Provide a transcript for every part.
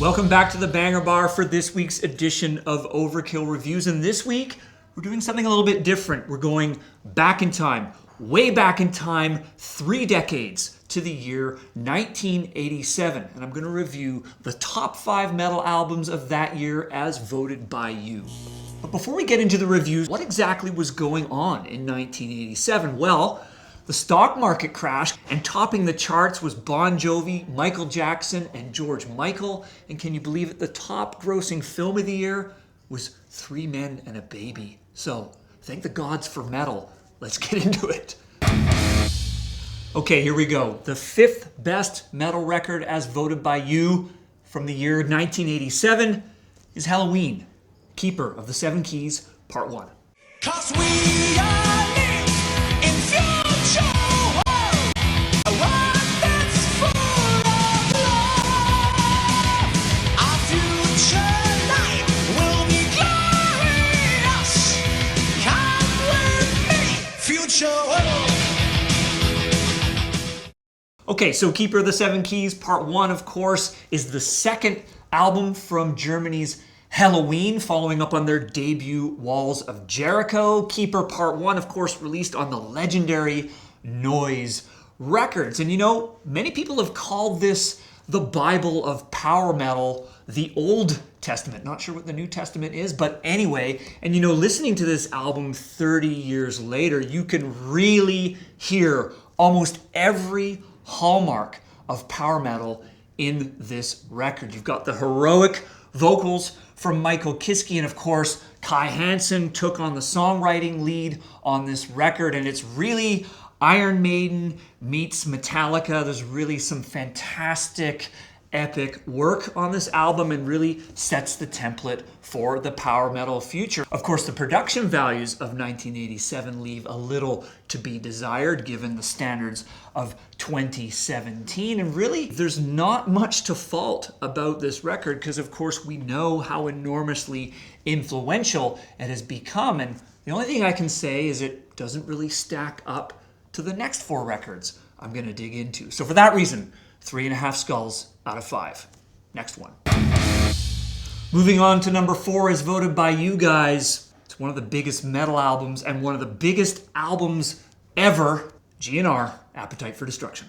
Welcome back to the Banger Bar for this week's edition of Overkill Reviews. And this week, we're doing something a little bit different. We're going back in time, way back in time, 3 decades to the year 1987. And I'm going to review the top 5 metal albums of that year as voted by you. But before we get into the reviews, what exactly was going on in 1987? Well, the stock market crashed, and topping the charts was Bon Jovi, Michael Jackson, and George Michael. And can you believe it? The top grossing film of the year was 3 Men and a Baby. So, thank the gods for metal. Let's get into it. Okay, here we go. The 5th best metal record as voted by you from the year 1987 is Halloween, Keeper of the Seven Keys, Part 1. 'Cause we are live in future world, a world that's full of love. Our future life will be glorious. Come with me, future world. Okay, so Keeper of the Seven Keys, Part 1, of course, is the second album from Germany's Halloween, following up on their debut Walls of Jericho. Keeper Part 1, of course, released on the legendary Noise Records. And you know, many people have called this the Bible of power metal, the Old Testament. Not sure what the New Testament is, but anyway. And you know, listening to this album 30 years later, you can really hear almost every hallmark of power metal in this record. You've got the heroic vocals from Michael Kiske, and of course, Kai Hansen took on the songwriting lead on this record, and it's really Iron Maiden meets Metallica. There's really some fantastic epic work on this album and really sets the template for the power metal future. Of course, the production values of 1987 leave a little to be desired given the standards of 2017. And really, there's not much to fault about this record because, of course, we know how enormously influential it has become. And the only thing I can say is it doesn't really stack up to the next 4 records I'm going to dig into. So for that reason, 3.5 skulls out of 5. Next one. Moving on to number 4 as voted by you guys. It's one of the biggest metal albums and one of the biggest albums ever. Gnr Appetite for Destruction.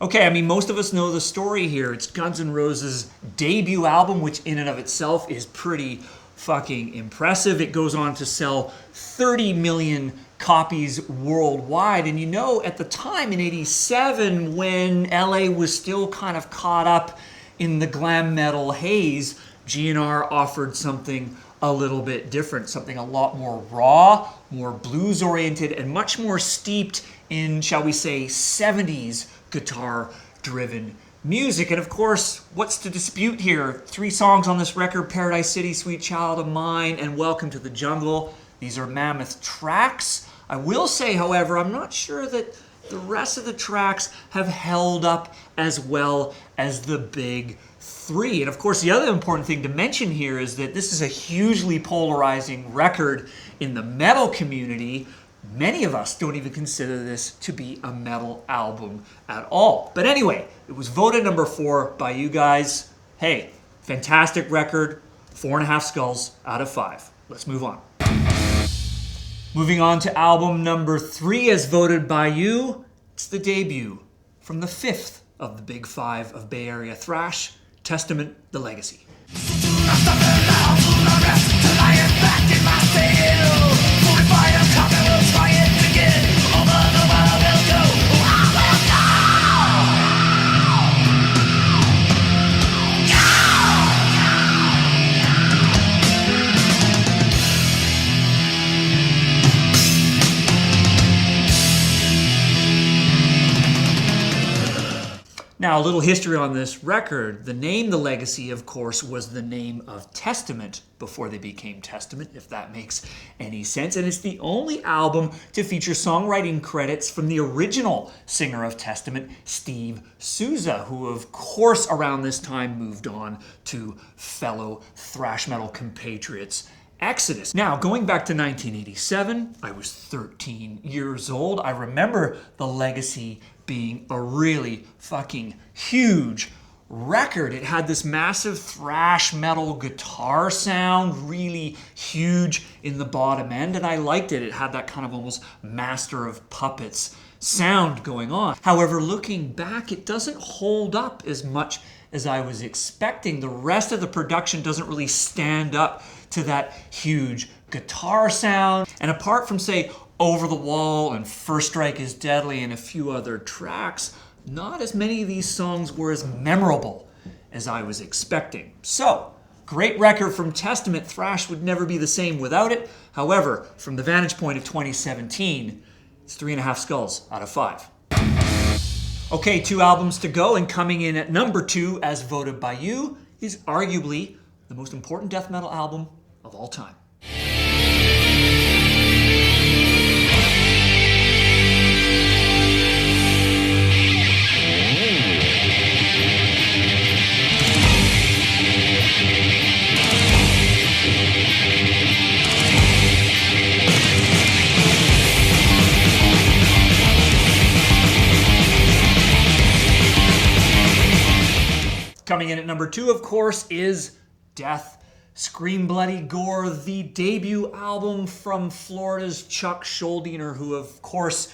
Okay, I mean, most of us know the story here. It's Guns N' Roses' debut album, which in and of itself is pretty fucking impressive. It goes on to sell 30 million copies worldwide. And you know, at the time in 87, when LA was still kind of caught up in the glam metal haze, Gnr offered something a little bit different, something a lot more raw, more blues-oriented, and much more steeped in, shall we say, 70s guitar-driven music. And of course, what's to dispute here? 3 songs on this record: Paradise City, Sweet Child of Mine, and Welcome to the Jungle. These are mammoth tracks. I will say, however, I'm not sure that the rest of the tracks have held up as well as the big 3. And of course, the other important thing to mention here is that this is a hugely polarizing record in the metal community. Many of us don't even consider this to be a metal album at all. But anyway, it was voted number 4 by you guys. Hey, fantastic record, 4.5 skulls out of 5. Let's move on. Moving on to album number 3 as voted by you. It's the debut from the 5th of the Big 5 of Bay Area thrash, Testament: The Legacy. Now, a little history on this record. The name The Legacy, of course, was the name of Testament before they became Testament, if that makes any sense. And it's the only album to feature songwriting credits from the original singer of Testament, Steve Souza, who, of course, around this time moved on to fellow thrash metal compatriots Exodus. Now, going back to 1987, I was 13 years old. I remember The Legacy being a really fucking huge record. It had this massive thrash metal guitar sound, really huge in the bottom end, and I liked it. It had that kind of almost Master of Puppets sound going on. However, looking back, it doesn't hold up as much as I was expecting. The rest of the production doesn't really stand up to that huge guitar sound. And apart from, say, Over the Wall and First Strike is Deadly and a few other tracks, not as many of these songs were as memorable as I was expecting. So, great record from Testament. Thrash would never be the same without it. However, from the vantage point of 2017, it's 3.5 skulls out of 5. Okay, 2 albums to go, and coming in at number 2, as voted by you, is arguably the most important death metal album of all time. Coming in at number 2, of course, is Death, Scream Bloody Gore, the debut album from Florida's Chuck Schuldiner, who, of course,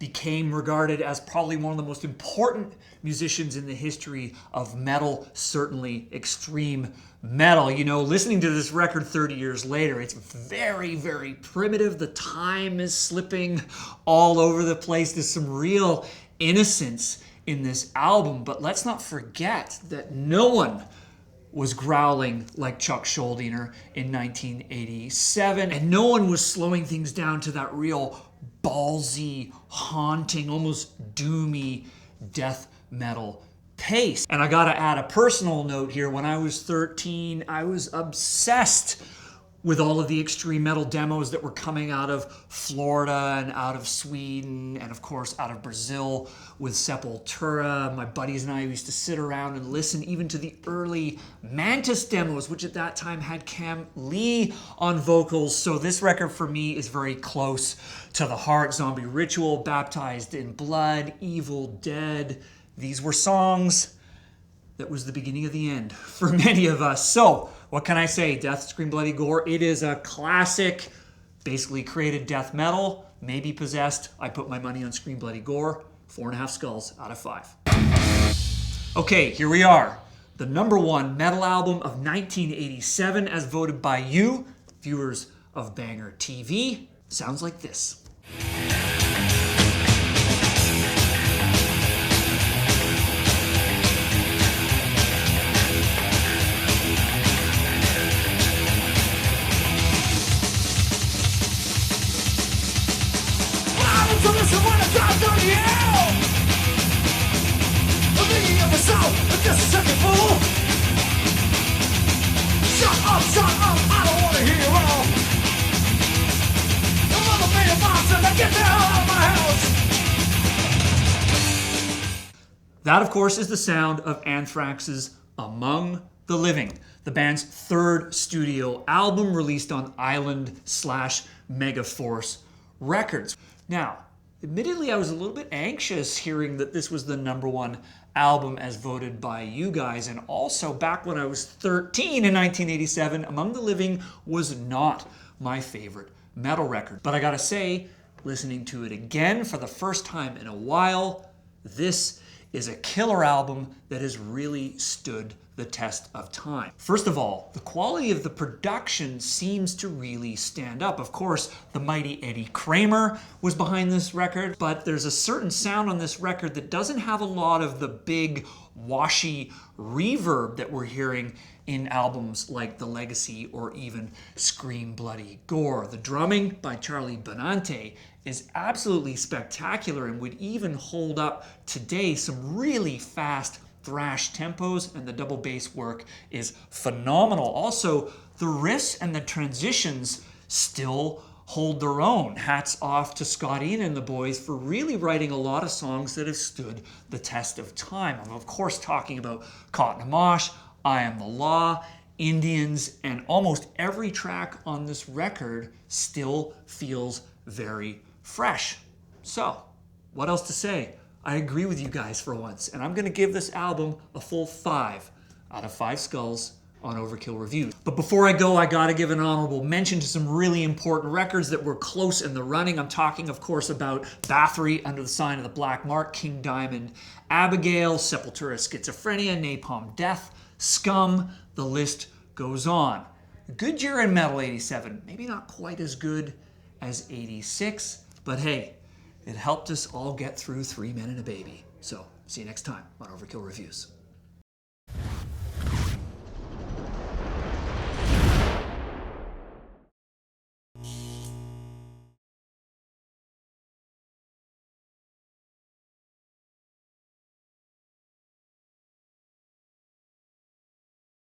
became regarded as probably one of the most important musicians in the history of metal, certainly extreme metal. You know, listening to this record 30 years later, it's very, very primitive. The time is slipping all over the place. There's some real innocence in this album, but let's not forget that no one was growling like Chuck Schuldiner in 1987, and no one was slowing things down to that real ballsy, haunting, almost doomy death metal pace. And I gotta add a personal note here. When I was 13, I was obsessed with all of the extreme metal demos that were coming out of Florida and out of Sweden and, of course, out of Brazil with Sepultura. My buddies and I used to sit around and listen even to the early Mantis demos, which at that time had Cam Lee on vocals. So this record for me is very close to the heart. Zombie Ritual, Baptized in Blood, Evil Dead. These were songs that was the beginning of the end for many of us. So, what can I say? Death, Scream Bloody Gore. It is a classic, basically created death metal, maybe possessed. I put my money on Scream Bloody Gore. 4.5 skulls out of 5. Okay, here we are. The number 1 metal album of 1987, as voted by you, viewers of Banger TV, sounds like this. So listen when I drive through the hell. I'm thinking of myself, I'm just a second fool. Shut up, I don't want to hear you all. The mother made a monster, now get the hell out of my house. That, of course, is the sound of Anthrax's Among the Living, the band's 3rd studio album released on Island/Megaforce Records. Now, admittedly, I was a little bit anxious hearing that this was the number 1 album as voted by you guys. And also, back when I was 13 in 1987, Among the Living was not my favorite metal record. But I gotta say, listening to it again for the first time in a while, this is a killer album that has really stood the test of time. First of all, the quality of the production seems to really stand up. Of course, the mighty Eddie Kramer was behind this record, but there's a certain sound on this record that doesn't have a lot of the big, washy reverb that we're hearing in albums like The Legacy or even Scream Bloody Gore. The drumming by Charlie Benante is absolutely spectacular and would even hold up today. Some really fast thrash tempos, and the double bass work is phenomenal. Also, the riffs and the transitions still hold their own. Hats off to Scott Ian and the boys for really writing a lot of songs that have stood the test of time. I'm of course talking about Cotton Mosh, I Am the Law, Indians, and almost every track on this record still feels very fresh. So, what else to say? I agree with you guys for once, and I'm going to give this album a full 5 out of 5 skulls on Overkill Reviews. But before I go, I gotta give an honorable mention to some really important records that were close in the running. I'm talking, of course, about Bathory, Under the Sign of the Black Mark, King Diamond, Abigail, Sepultura, Schizophrenia, Napalm Death, Scum, the list goes on. Good year in metal, 87. Maybe not quite as good as 86, but hey, it helped us all get through 3 Men and a Baby. So, see you next time on Overkill Reviews.